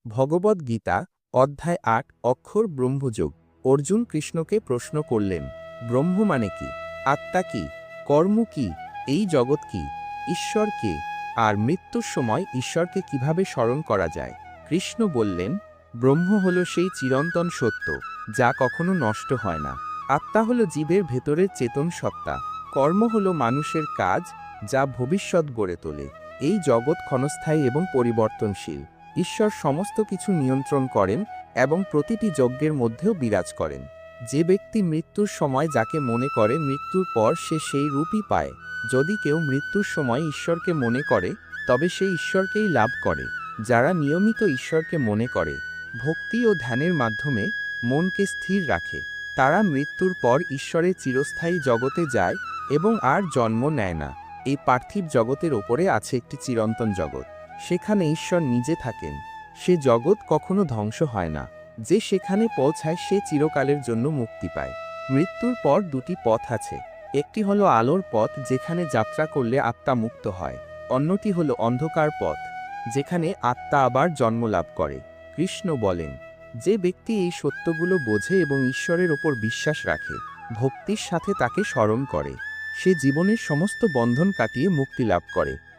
ভগবদ গীতা অধ্যায় ৮ অক্ষর ব্রহ্মযোগ। অর্জুন কৃষ্ণকে প্রশ্ন করলেন, ব্রহ্ম মানে কি? আত্মা কি? কর্ম কি? এই জগৎ কি? ঈশ্বর কে? আর মৃত্যুর সময় ঈশ্বরকে কিভাবে স্মরণ করা যায়? কৃষ্ণ বললেন, ব্রহ্ম হল সেই চিরন্তন সত্য, যা কখনো নষ্ট হয় না। আত্মা হল জীবের ভেতরের চেতন সত্তা। কর্ম হল মানুষের কাজ, যা ভবিষ্যৎ গড়ে তোলে। এই জগৎ ক্ষণস্থায়ী এবং পরিবর্তনশীল। ঈশ্বর সমস্ত কিছু নিয়ন্ত্রণ করেন এবং প্রতিটি যজ্ঞের মধ্যেও বিরাজ করেন। যে ব্যক্তি মৃত্যুর সময় যাকে মনে করে, মৃত্যুর পর সে সেই রূপই পায়। যদি কেউ মৃত্যুর সময় ঈশ্বরকে মনে করে, তবে সে ঈশ্বরকেই লাভ করে। যারা নিয়মিত ঈশ্বরকে মনে করে, ভক্তি ও ধ্যানের মাধ্যমে মনকে স্থির রাখে, তারা মৃত্যুর পর ঈশ্বরের চিরস্থায়ী জগতে যায় এবং আর জন্ম নেয় না। এই পার্থিব জগতের ওপরে আছে একটি চিরন্তন জগৎ। সেখানে ঈশ্বর নিজে থাকেন। সে জগৎ কখনো ধ্বংস হয় না। যে সেখানে পৌঁছায় সে চিরকালের জন্য মুক্তি পায়। মৃত্যুর পর দুটি পথ আছে। একটি হলো আলোর পথ, যেখানে যাত্রা করলে আত্মা মুক্ত হয়। অন্যটি হলো অন্ধকার পথ, যেখানে আত্মা আবার জন্ম লাভ করে। কৃষ্ণ বলেন, যে ব্যক্তি এই সত্যগুলো বোঝে এবং ঈশ্বরের ওপর বিশ্বাস রাখে, ভক্তির সাথে তাকে স্মরণ করে, সে জীবনের সমস্ত বন্ধন কাটিয়ে মুক্তি লাভ করে।